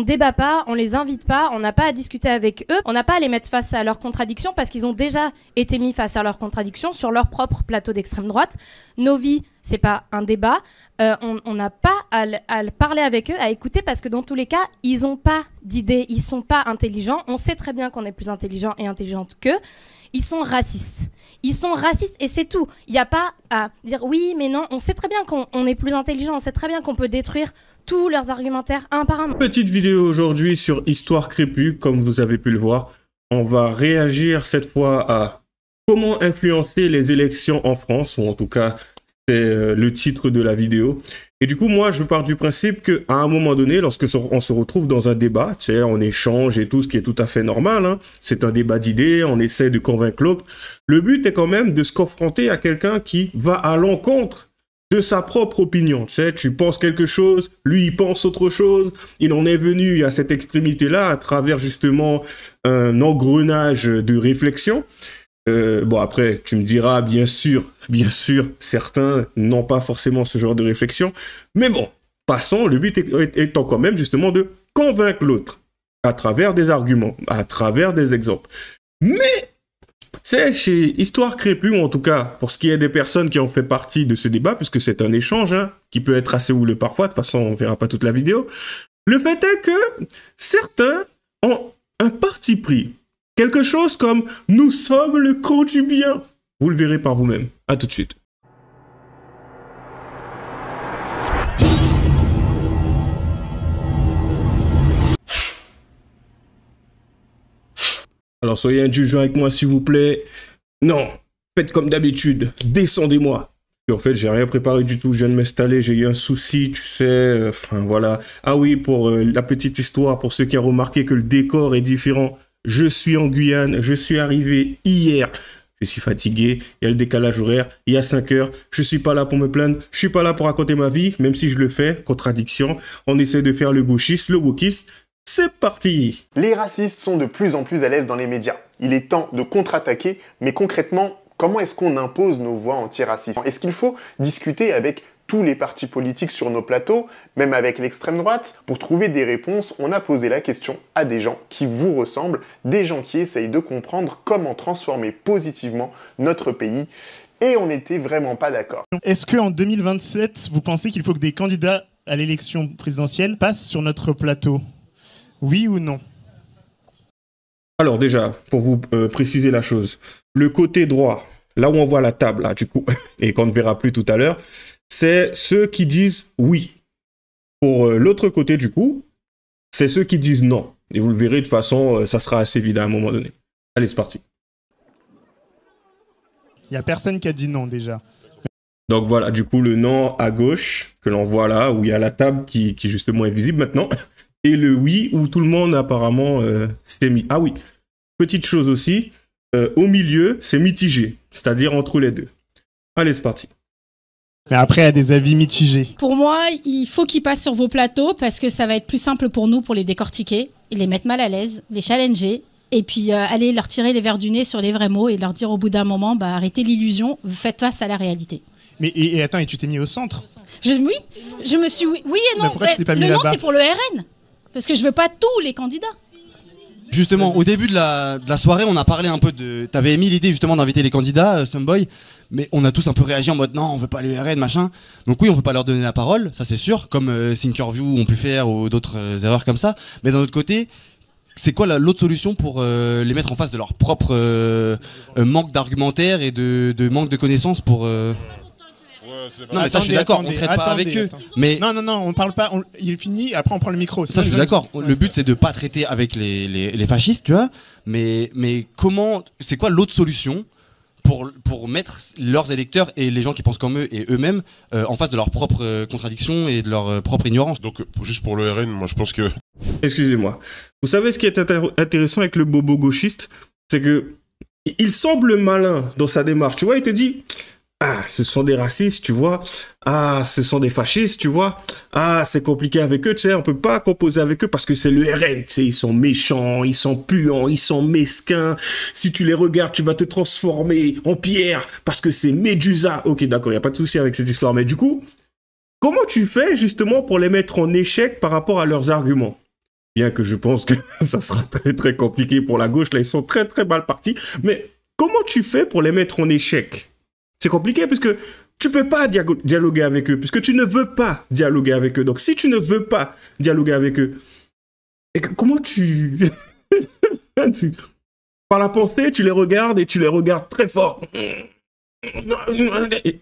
débat pas, on les invite pas, on n'a pas à discuter avec eux, on n'a pas à les mettre face à leurs contradictions parce qu'ils ont déjà été mis face à leurs contradictions sur leur propre plateau d'extrême droite. Nos vies, c'est pas un débat. On n'a pas à parler avec eux, à écouter, parce que dans tous les cas, ils n'ont pas d'idées, ils sont pas intelligents. On sait très bien qu'on est plus intelligent et intelligente qu'eux. Ils sont racistes. Ils sont racistes et c'est tout. Il n'y a pas à dire oui, mais non. On sait très bien qu'on est plus intelligent. On sait très bien qu'on peut détruire tous leurs argumentaires un par un. Petite vidéo aujourd'hui sur Histoire Crépue, comme vous avez pu le voir. On va réagir cette fois à comment influencer les élections en France, ou en tout cas, c'est le titre de la vidéo. Et du coup, moi, je pars du principe qu'à un moment donné, lorsque on se retrouve dans un débat, tu sais, on échange et tout, ce qui est tout à fait normal, hein, c'est un débat d'idées, on essaie de convaincre l'autre. Le but est quand même de se confronter à quelqu'un qui va à l'encontre de sa propre opinion. Tu sais, tu penses quelque chose, lui, il pense autre chose. Il en est venu à cette extrémité-là à travers justement un engrenage de réflexion. Bon, après, tu me diras, bien sûr, certains n'ont pas forcément ce genre de réflexion. Mais bon, passons, le but étant quand même justement de convaincre l'autre à travers des arguments, à travers des exemples. Mais, c'est chez Histoire Crépue, ou en tout cas, pour ce qui est des personnes qui ont fait partie de ce débat, puisque c'est un échange, hein, qui peut être assez houleux parfois, de toute façon, on verra pas toute la vidéo. Le fait est que certains ont un parti pris. Quelque chose comme « Nous sommes le camp du bien ». Vous le verrez par vous-même. À tout de suite. Alors, soyez indulgents avec moi, s'il vous plaît. Non, faites comme d'habitude. Descendez-moi. En fait, j'ai rien préparé du tout. Je viens de m'installer. J'ai eu un souci, tu sais. Enfin, voilà. Ah oui, pour la petite histoire, pour ceux qui ont remarqué que le décor est différent. Je suis en Guyane, je suis arrivé hier, je suis fatigué, il y a le décalage horaire, il y a 5 heures, je suis pas là pour me plaindre, je suis pas là pour raconter ma vie, même si je le fais, contradiction, on essaie de faire le gauchiste, le wokiste, c'est parti. Les racistes sont de plus en plus à l'aise dans les médias. Il est temps de contre-attaquer, mais concrètement, comment est-ce qu'on impose nos voix anti-racistes? Est-ce qu'il faut discuter avec tous les partis politiques sur nos plateaux, même avec l'extrême droite? Pour trouver des réponses, on a posé la question à des gens qui vous ressemblent, des gens qui essayent de comprendre comment transformer positivement notre pays, et on n'était vraiment pas d'accord. Est-ce qu'en 2027, vous pensez qu'il faut que des candidats à l'élection présidentielle passent sur notre plateau? Oui ou non? Alors déjà, pour vous préciser la chose, le côté droit, là où on voit la table, là, du coup, et qu'on ne verra plus tout à l'heure, c'est ceux qui disent oui. Pour l'autre côté, du coup, c'est ceux qui disent non. Et vous le verrez, de toute façon, ça sera assez évident à un moment donné. Allez, c'est parti. Il n'y a personne qui a dit non, déjà. Donc voilà, du coup, le non à gauche, que l'on voit là, où il y a la table qui justement est visible maintenant, et le oui, où tout le monde apparemment s'est mis. Ah oui, petite chose aussi, au milieu, c'est mitigé, c'est-à-dire entre les deux. Allez, c'est parti. Mais après, il y a des avis mitigés. Pour moi, il faut qu'ils passent sur vos plateaux parce que ça va être plus simple pour nous pour les décortiquer, les mettre mal à l'aise, les challenger et puis aller leur tirer les verres du nez sur les vrais mots et leur dire au bout d'un moment, bah, arrêtez l'illusion, faites face à la réalité. Mais et attends, et tu t'es mis au centre? Oui, je me suis... Oui et non. Mais pourquoi tu t'es pas mis le non, là-bas? c'est pour le RN. Parce que je veux pas tous les candidats. Justement, au début de la soirée, on a parlé un peu de... T'avais émis l'idée justement d'inviter les candidats, Someboy, mais on a tous un peu réagi en mode non, on veut pas le RN, machin. Donc oui, on veut pas leur donner la parole, ça c'est sûr, comme Thinkerview ont pu faire ou d'autres erreurs comme ça. Mais d'un autre côté, c'est quoi l'autre solution pour les mettre en face de leur propre manque d'argumentaire et de manque de connaissances pour... Non mais ça je suis d'accord, on traite pas avec eux. Mais non, on parle pas, il est fini, après on prend le micro. Ça je suis d'accord, le but c'est de pas traiter avec les fascistes, tu vois. Mais comment, c'est quoi l'autre solution pour mettre leurs électeurs et les gens qui pensent comme eux et eux-mêmes en face de leurs propres contradictions et de leur propre ignorance? Donc juste pour le RN, moi je pense que... Excusez-moi. Vous savez ce qui est intéressant avec le bobo gauchiste? C'est que il semble malin dans sa démarche. Tu vois, il te dit... Ah, ce sont des racistes, tu vois. Ah, ce sont des fascistes, tu vois. Ah, c'est compliqué avec eux, tu sais, on peut pas composer avec eux parce que c'est le RN, tu sais, ils sont méchants, ils sont puants, ils sont mesquins. Si tu les regardes, tu vas te transformer en pierre parce que c'est Médusa. Ok, d'accord, il y a pas de souci avec cette histoire, mais du coup, comment tu fais justement pour les mettre en échec par rapport à leurs arguments? Bien que je pense que ça sera très très compliqué pour la gauche. Là, ils sont très très mal partis. Mais comment tu fais pour les mettre en échec? C'est compliqué puisque tu peux pas dialoguer avec eux, puisque tu ne veux pas dialoguer avec eux. Donc, si tu ne veux pas dialoguer avec eux, comment tu... Par la pensée, tu les regardes et tu les regardes très fort.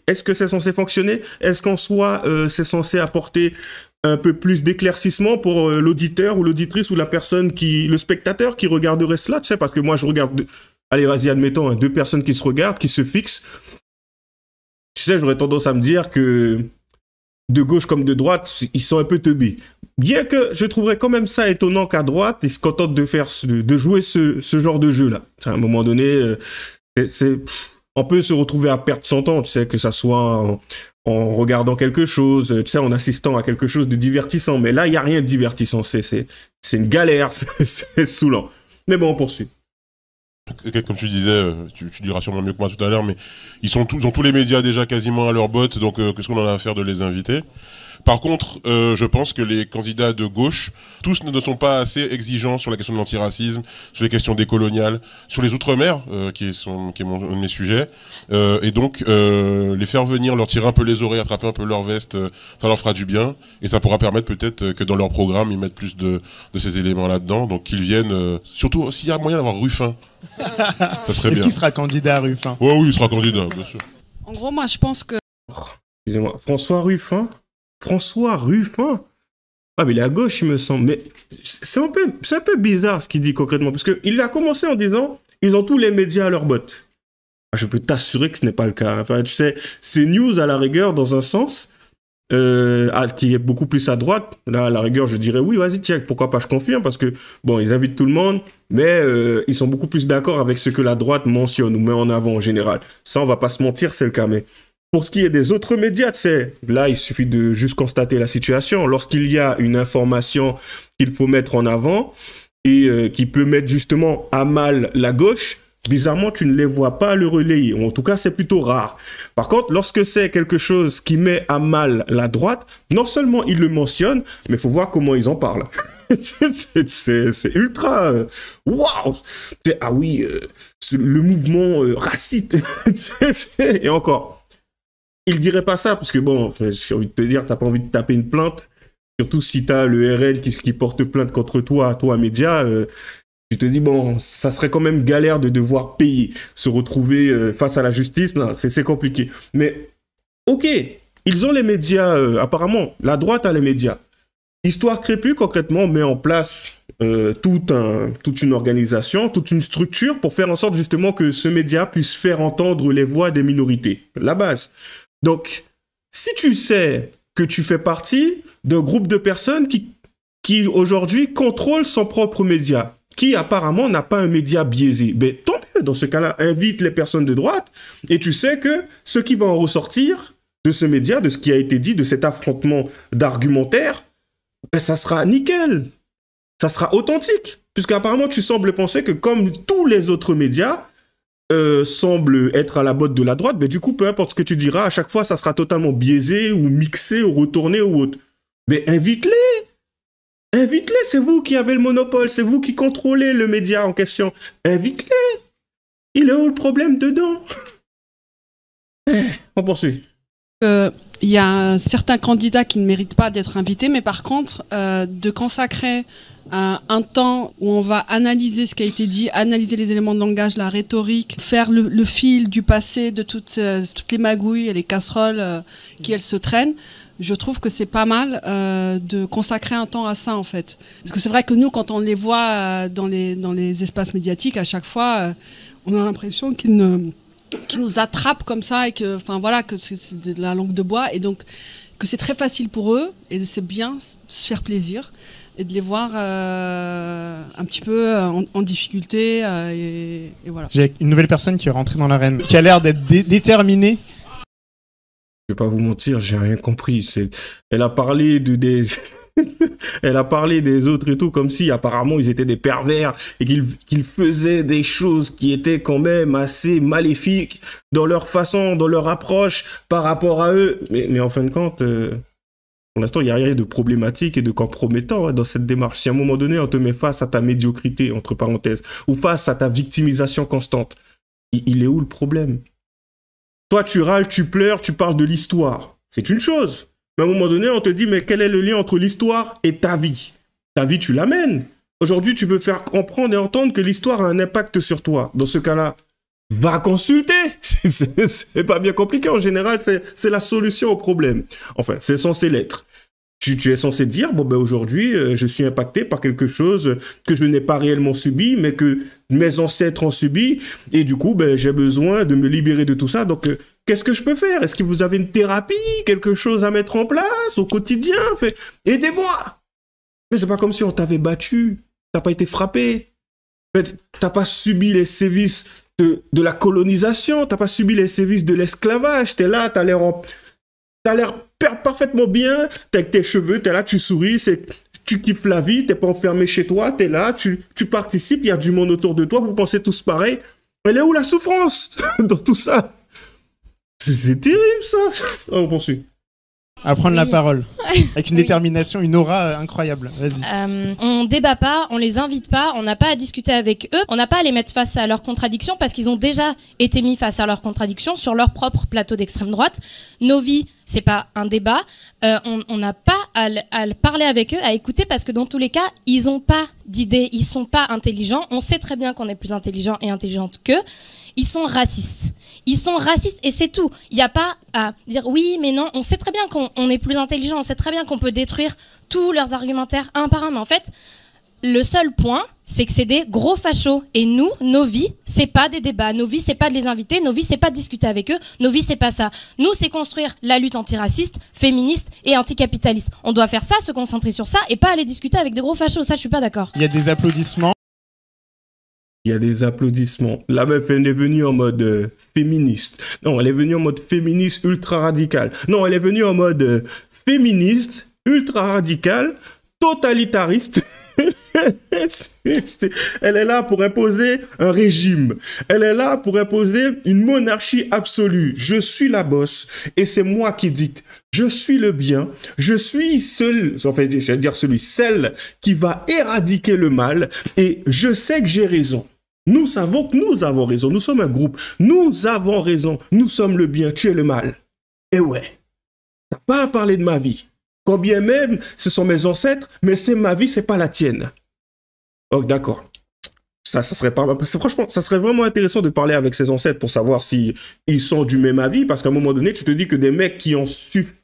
Est-ce que c'est censé fonctionner? Est-ce qu'en soi, c'est censé apporter un peu plus d'éclaircissement pour l'auditeur ou l'auditrice ou la personne le spectateur qui regarderait cela? Tu sais, parce que moi, je regarde... Allez, vas-y, admettons, hein, 2 personnes qui se regardent, qui se fixent. Tu sais, j'aurais tendance à me dire que de gauche comme de droite, ils sont un peu teubés. Bien que je trouverais quand même ça étonnant qu'à droite, ils se contentent de jouer ce genre de jeu-là. À un moment donné, on peut se retrouver à perdre son temps, tu sais, que ça soit en regardant quelque chose, tu sais, en assistant à quelque chose de divertissant. Mais là, il n'y a rien de divertissant. C'est une galère, c'est saoulant. Mais bon, on poursuit. Comme tu disais, tu diras sûrement mieux que moi tout à l'heure, mais ils ont tous les médias déjà quasiment à leur botte, donc qu'est-ce qu'on en a à faire de les inviter? Par contre, je pense que les candidats de gauche, tous ne sont pas assez exigeants sur la question de l'antiracisme, sur les questions décoloniales, sur les outre-mer, qui est un de mes sujets, et donc les faire venir, leur tirer un peu les oreilles, attraper un peu leur veste, ça leur fera du bien, et ça pourra permettre peut-être que dans leur programme, ils mettent plus de ces éléments là-dedans, donc qu'ils viennent, surtout s'il y a moyen d'avoir Ruffin. Ça serait bien. Est-ce qu'il sera candidat à Ruffin? Ouais, oui, il sera candidat, bien sûr. En gros, moi, je pense que... Excusez-moi, François Ruffin? Ah, mais il est à gauche, il me semble. Mais c'est un peu bizarre ce qu'il dit concrètement, parce qu'il a commencé en disant ils ont tous les médias à leur botte. Ah, je peux t'assurer que ce n'est pas le cas. Enfin, tu sais, c'est news à la rigueur, dans un sens, qui est beaucoup plus à droite. Là, à la rigueur, je dirais oui, vas-y, tiens, pourquoi pas, je confirme, parce que, bon, ils invitent tout le monde, mais ils sont beaucoup plus d'accord avec ce que la droite mentionne ou met en avant en général. Ça, on va pas se mentir, c'est le cas, mais... Pour ce qui est des autres médias, tu sais, là, il suffit de juste constater la situation. Lorsqu'il y a une information qu'il faut mettre en avant et qui peut mettre justement à mal la gauche, bizarrement, tu ne les vois pas le relayer. En tout cas, c'est plutôt rare. Par contre, lorsque c'est quelque chose qui met à mal la droite, non seulement ils le mentionnent, mais il faut voir comment ils en parlent. C'est ultra... Waouh! Ah oui, le mouvement raciste. Et encore... Il dirait pas ça, parce que bon, j'ai envie de te dire, t'as pas envie de taper une plainte, surtout si t'as le RN qui porte plainte contre toi, média, tu te dis, bon, ça serait quand même galère de devoir payer, se retrouver face à la justice, c'est compliqué. Mais, ok, ils ont les médias, apparemment, la droite a les médias. Histoire Crépue, concrètement, met en place toute une organisation, toute une structure pour faire en sorte justement que ce média puisse faire entendre les voix des minorités. La base. Donc, si tu sais que tu fais partie d'un groupe de personnes qui aujourd'hui contrôlent son propre média, qui apparemment n'a pas un média biaisé, ben tant mieux, dans ce cas-là, invite les personnes de droite, et tu sais que ce qui va en ressortir de ce média, de ce qui a été dit, de cet affrontement d'argumentaire, ben ça sera nickel, ça sera authentique, puisqu'apparemment tu sembles penser que comme tous les autres médias, semble être à la botte de la droite, mais du coup, peu importe ce que tu diras, à chaque fois, ça sera totalement biaisé ou mixé ou retourné ou autre. Mais invite-les! Invite-les, c'est vous qui avez le monopole, c'est vous qui contrôlez le média en question. Invite-les! Il est où le problème dedans? On poursuit. Il y a certains candidats qui ne méritent pas d'être invités, mais par contre, de consacrer un temps où on va analyser ce qui a été dit, analyser les éléments de langage, la rhétorique, faire le fil du passé de toutes les magouilles et les casseroles qui elles se traînent. Je trouve que c'est pas mal de consacrer un temps à ça en fait. Parce que c'est vrai que nous, quand on les voit dans les espaces médiatiques, à chaque fois, on a l'impression qu'ils nous attrapent comme ça et que, enfin voilà, que c'est de la langue de bois et donc que c'est très facile pour eux et c'est bien de se faire plaisir et de les voir un petit peu en difficulté et voilà. J'ai une nouvelle personne qui est rentrée dans l'arène, qui a l'air d'être déterminée. Je vais pas vous mentir, j'ai rien compris. Elle a parlé elle a parlé des autres et tout, comme si apparemment ils étaient des pervers et qu'ils faisaient des choses qui étaient quand même assez maléfiques dans leur façon, dans leur approche par rapport à eux. Mais en fin de compte, Pour l'instant, il n'y a rien de problématique et de compromettant dans cette démarche. Si à un moment donné, on te met face à ta médiocrité, entre parenthèses, ou face à ta victimisation constante, il est où le problème? Toi, tu râles, tu pleures, tu parles de l'histoire. C'est une chose. Mais à un moment donné, on te dit, mais quel est le lien entre l'histoire et ta vie? Ta vie, tu l'amènes. Aujourd'hui, tu veux faire comprendre et entendre que l'histoire a un impact sur toi. Dans ce cas-là, va consulter. C'est pas bien compliqué. En général, c'est la solution au problème. Enfin, c'est censé l'être. Tu es censé dire, bon, ben aujourd'hui, je suis impacté par quelque chose que je n'ai pas réellement subi, mais que mes ancêtres ont subi. Et du coup, ben, j'ai besoin de me libérer de tout ça. Donc, qu'est-ce que je peux faire? Est-ce que vous avez une thérapie, quelque chose à mettre en place au quotidien? Aidez-moi! Mais c'est pas comme si on t'avait battu. T'as pas été frappé. En fait, t'as pas subi les sévices de la colonisation. T'as pas subi les sévices de l'esclavage. T'es là, t'as l'air parfaitement bien, t'es avec tes cheveux, t'es là, tu souris, tu kiffes la vie, t'es pas enfermé chez toi, t'es là, tu participes, il y a du monde autour de toi, vous pensez tous pareil. Elle est où la souffrance dans tout ça? C'est terrible ça. On poursuit. À prendre la parole, avec une détermination, une aura incroyable. Vas-y. On débat pas, on les invite pas, on n'a pas à discuter avec eux, on n'a pas à les mettre face à leurs contradictions parce qu'ils ont déjà été mis face à leurs contradictions sur leur propre plateau d'extrême droite. Nos vies, c'est pas un débat. On n'a pas à parler avec eux, à écouter parce que dans tous les cas, ils ont pas d'idées, ils sont pas intelligents. On sait très bien qu'on est plus intelligent et intelligente qu'eux. Ils sont racistes. Ils sont racistes et c'est tout. Il n'y a pas à dire oui, mais non. On sait très bien qu'on est plus intelligent. On sait très bien qu'on peut détruire tous leurs argumentaires un par un. Mais en fait, le seul point, c'est que c'est des gros fachos. Et nous, nos vies, c'est pas des débats. Nos vies, c'est pas de les inviter. Nos vies, c'est pas de discuter avec eux. Nos vies, c'est pas ça. Nous, c'est construire la lutte antiraciste, féministe et anticapitaliste. On doit faire ça, se concentrer sur ça et pas aller discuter avec des gros fachos. Ça, je suis pas d'accord. Il y a des applaudissements. Il y a des applaudissements. La meuf, elle est venue en mode féministe. Non, elle est venue en mode féministe ultra radical. Non, elle est venue en mode féministe ultra radical, totalitariste. Elle est là pour imposer un régime. Elle est là pour imposer une monarchie absolue. Je suis la bosse et c'est moi qui dicte. Je suis le bien. Je suis celle qui va éradiquer le mal et je sais que j'ai raison. Nous savons que nous avons raison. Nous sommes un groupe. Nous avons raison. Nous sommes le bien. Tu es le mal. Et ouais, t'as pas à parler de ma vie. Quand bien même, ce sont mes ancêtres, mais c'est ma vie, c'est pas la tienne. Oh, d'accord. Ça serait pas... Franchement, ça serait vraiment intéressant de parler avec ses ancêtres pour savoir si ils sont du même avis, parce qu'à un moment donné, tu te dis que des mecs qui ont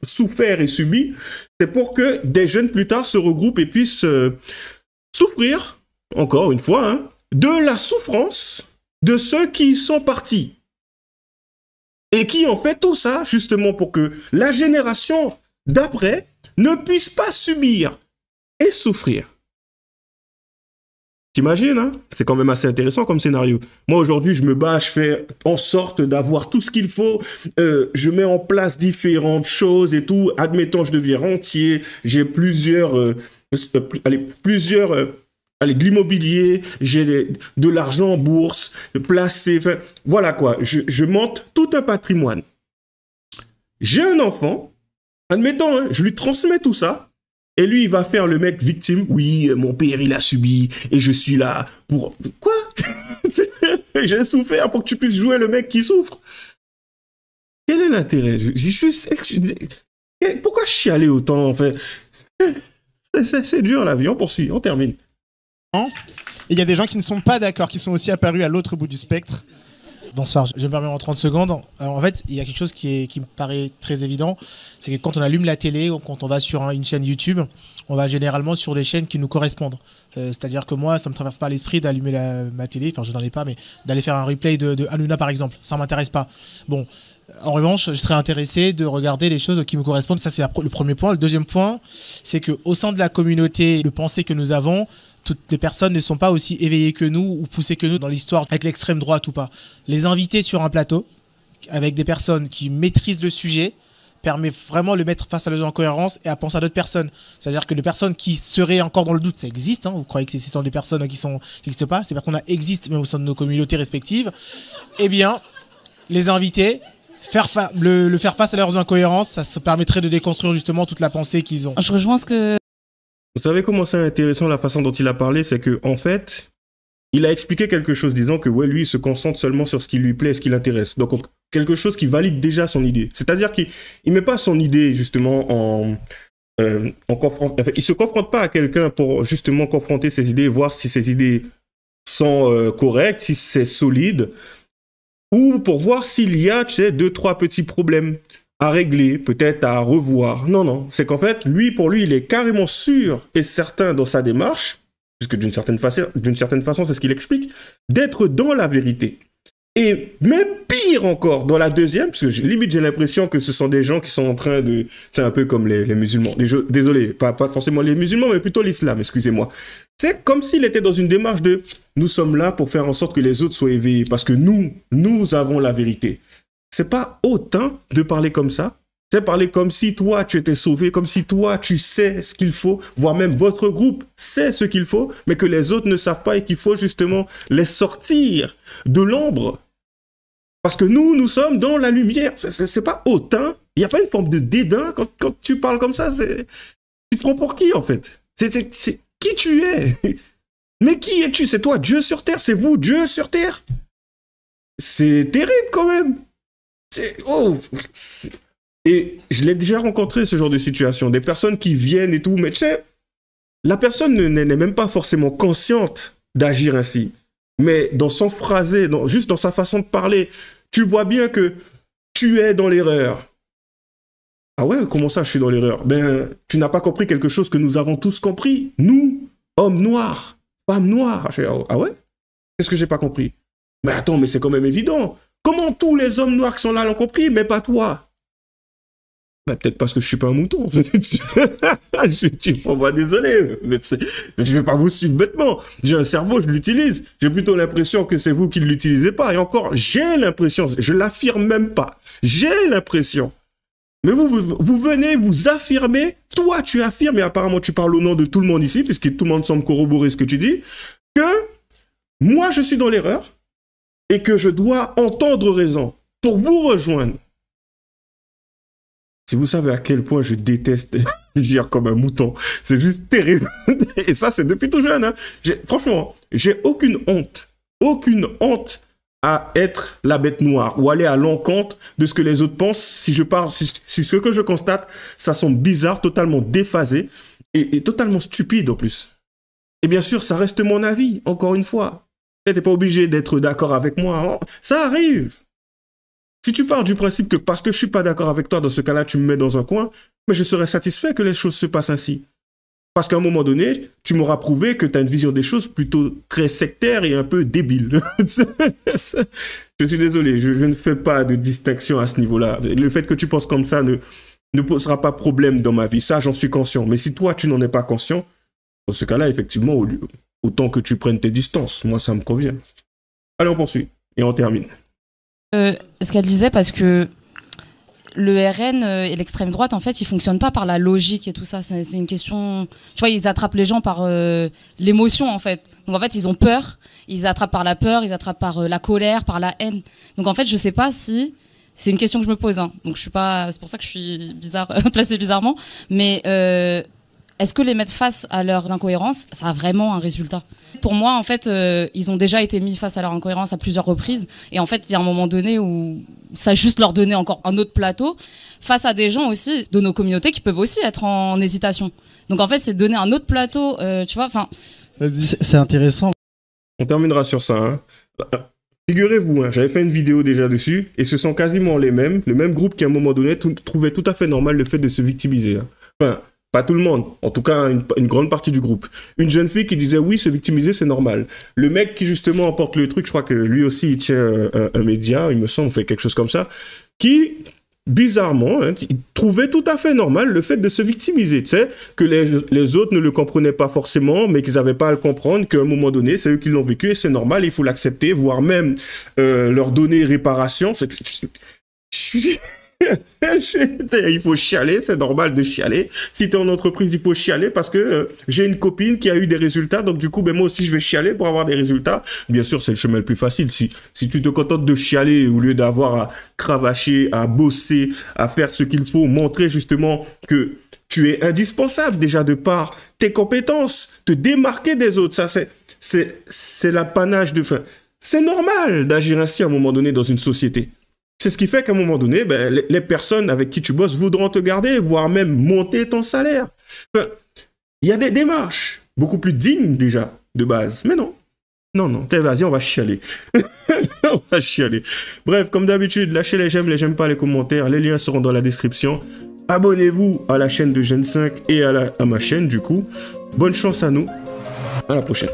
souffert et subi, c'est pour que des jeunes plus tard se regroupent et puissent souffrir, encore une fois, hein, de la souffrance de ceux qui sont partis. Et qui ont fait tout ça, justement, pour que la génération d'après ne puisse pas subir et souffrir. T'imagines, hein? C'est quand même assez intéressant comme scénario. Moi, aujourd'hui, je me bats, je fais en sorte d'avoir tout ce qu'il faut. Je mets en place différentes choses et tout. Admettons, je deviens rentier. J'ai de l'immobilier, j'ai de l'argent en bourse, placé. Voilà quoi, je monte tout un patrimoine. J'ai un enfant, admettons, hein, je lui transmets tout ça, et lui, il va faire le mec victime. Oui, mon père, il a subi, et je suis là pour... Quoi? J'ai souffert pour que tu puisses jouer le mec qui souffre. Quel est l'intérêt? Pourquoi chialer autant, en fait? C'est dur, la vie. On poursuit, on termine. Et il y a des gens qui ne sont pas d'accord, qui sont aussi apparus à l'autre bout du spectre. Bonsoir, je me permets en 30 secondes. En fait, il y a quelque chose qui me paraît très évident, c'est que quand on allume la télé ou quand on va sur une chaîne YouTube, on va généralement sur des chaînes qui nous correspondent. C'est-à-dire que moi, ça ne me traverse pas l'esprit d'allumer ma télé, enfin je n'en ai pas, mais d'aller faire un replay de Hanouna par exemple, ça ne m'intéresse pas. Bon, en revanche, je serais intéressé de regarder les choses qui me correspondent, ça c'est le premier point. Le deuxième point, c'est qu'au sein de la communauté de pensée que nous avons, toutes les personnes ne sont pas aussi éveillées que nous ou poussées que nous dans l'histoire avec l'extrême droite ou pas. Les inviter sur un plateau avec des personnes qui maîtrisent le sujet permet vraiment de le mettre face à leurs incohérences et à penser à d'autres personnes. C'est-à-dire que les personnes qui seraient encore dans le doute, ça existe. Hein, vous croyez que ce sont des personnes qui n'existent pas. Ces personnes-là existent même au sein de nos communautés respectives. Eh bien, les inviter le faire face à leurs incohérences, ça permettrait de déconstruire justement toute la pensée qu'ils ont. Je rejoins ce que... Vous savez comment c'est intéressant la façon dont il a parlé, c'est que en fait, il a expliqué quelque chose disant que ouais, lui, il se concentre seulement sur ce qui lui plaît, ce qui l'intéresse. Donc quelque chose qui valide déjà son idée. C'est-à-dire qu'il met pas son idée justement il se confronte pas à quelqu'un pour justement confronter ses idées, voir si ses idées sont correctes, si c'est solide, ou pour voir s'il y a, tu sais, 2-3 petits problèmes à régler, peut-être à revoir. Non, c'est qu'en fait, pour lui, il est carrément sûr et certain dans sa démarche, puisque d'une certaine façon, c'est ce qu'il explique, d'être dans la vérité. Et même pire encore, dans la deuxième, parce que limite j'ai l'impression que ce sont des gens qui sont en train de... C'est un peu comme les musulmans. Désolé, pas forcément les musulmans, mais plutôt l'islam, excusez-moi. C'est comme s'il était dans une démarche de... Nous sommes là pour faire en sorte que les autres soient éveillés, parce que nous avons la vérité. C'est pas autant de parler comme ça. C'est parler comme si toi, tu étais sauvé, comme si toi, tu sais ce qu'il faut, voire même votre groupe sait ce qu'il faut, mais que les autres ne savent pas et qu'il faut justement les sortir de l'ombre. Parce que nous sommes dans la lumière. C'est pas autant. Il n'y a pas une forme de dédain quand tu parles comme ça. Tu te prends pour qui, en fait? C'est qui tu es? Mais qui es-tu? C'est toi, Dieu sur terre. C'est vous, Dieu sur terre. C'est terrible, quand même. Et je l'ai déjà rencontré, ce genre de situation. Des personnes qui viennent et tout, mais tu sais, la personne n'est même pas forcément consciente d'agir ainsi. Mais dans son phrasé, juste dans sa façon de parler, tu vois bien que tu es dans l'erreur. Ah ouais, comment ça je suis dans l'erreur? Ben, tu n'as pas compris quelque chose que nous avons tous compris. Nous, hommes noirs, femmes noires. Ah ouais? Qu'est-ce que j'ai pas compris? Mais attends, mais c'est quand même évident. Comment tous les hommes noirs qui sont là l'ont compris, mais pas toi? Ben, peut-être parce que je suis pas un mouton. Désolé, mais je vais pas vous suivre bêtement. J'ai un cerveau, je l'utilise. J'ai plutôt l'impression que c'est vous qui ne l'utilisez pas. Et encore, j'ai l'impression, je l'affirme même pas. J'ai l'impression. Mais vous venez vous affirmer, toi tu affirmes, et apparemment tu parles au nom de tout le monde ici, puisque tout le monde semble corroborer ce que tu dis, que moi je suis dans l'erreur et que je dois entendre raison pour vous rejoindre. Si vous savez à quel point je déteste agir comme un mouton, c'est juste terrible. Et ça, c'est depuis tout jeune. Hein. Franchement, j'ai aucune honte à être la bête noire ou aller à l'encontre de ce que les autres pensent. Si ce que je constate, ça semble bizarre, totalement déphasé et totalement stupide en plus. Et bien sûr, ça reste mon avis, encore une fois. Tu n'es pas obligé d'être d'accord avec moi. Ça arrive. Si tu pars du principe que parce que je suis pas d'accord avec toi, dans ce cas-là, tu me mets dans un coin, mais je serais satisfait que les choses se passent ainsi. Parce qu'à un moment donné, tu m'auras prouvé que tu as une vision des choses plutôt très sectaire et un peu débile. Je suis désolé, je ne fais pas de distinction à ce niveau-là. Le fait que tu penses comme ça ne posera pas problème dans ma vie. Ça, j'en suis conscient. Mais si toi, tu n'en es pas conscient, dans ce cas-là, effectivement, autant que tu prennes tes distances. Moi, ça me convient. Allez, on poursuit et on termine. Ce qu'elle disait, parce que le RN et l'extrême droite, en fait, ils fonctionnent pas par la logique et tout ça. C'est une question... Tu vois, ils attrapent les gens par l'émotion, en fait. Donc, en fait, ils ont peur. Ils attrapent par la peur, ils attrapent par la colère, par la haine. Donc, en fait, je sais pas si... C'est une question que je me pose. Hein. Donc, je suis pas... C'est pour ça que je suis placée bizarrement. Mais est-ce que les mettre face à leurs incohérences, ça a vraiment un résultat? Pour moi, en fait, ils ont déjà été mis face à leurs incohérences à plusieurs reprises. Et en fait, il y a un moment donné où ça juste leur donner encore un autre plateau face à des gens aussi de nos communautés qui peuvent aussi être en hésitation. Donc en fait, c'est donner un autre plateau, tu vois. Enfin, c'est intéressant. On terminera sur ça. Hein. Figurez-vous, hein, j'avais fait une vidéo déjà dessus, et ce sont quasiment le même groupe qui à un moment donné trouvait tout à fait normal le fait de se victimiser. Hein. Enfin, pas tout le monde, en tout cas une grande partie du groupe. Une jeune fille qui disait oui, se victimiser c'est normal. Le mec qui justement emporte le truc, je crois que lui aussi il tient un média, il me semble, fait quelque chose comme ça, qui bizarrement, hein, il trouvait tout à fait normal le fait de se victimiser, tu sais, que les autres ne le comprenaient pas forcément, mais qu'ils n'avaient pas à le comprendre, qu'à un moment donné, c'est eux qui l'ont vécu et c'est normal, il faut l'accepter, voire même leur donner réparation. Il faut chialer, c'est normal de chialer. Si tu es en entreprise, il faut chialer parce que j'ai une copine qui a eu des résultats, donc du coup, ben, moi aussi, je vais chialer pour avoir des résultats. Bien sûr, c'est le chemin le plus facile. Si tu te contentes de chialer au lieu d'avoir à cravacher, à bosser, à faire ce qu'il faut, montrer justement que tu es indispensable déjà de par tes compétences, te démarquer des autres, ça c'est l'apanage de... Fin, c'est normal d'agir ainsi à un moment donné dans une société. C'est ce qui fait qu'à un moment donné, ben, les personnes avec qui tu bosses voudront te garder, voire même monter ton salaire. Enfin, il y a des démarches beaucoup plus dignes déjà, de base. Mais non. Non. Vas-y, on va chialer. On va chialer. Bref, comme d'habitude, lâchez les j'aime pas, les commentaires. Les liens seront dans la description. Abonnez-vous à la chaîne de Gen 5 et à ma chaîne, du coup. Bonne chance à nous. À la prochaine.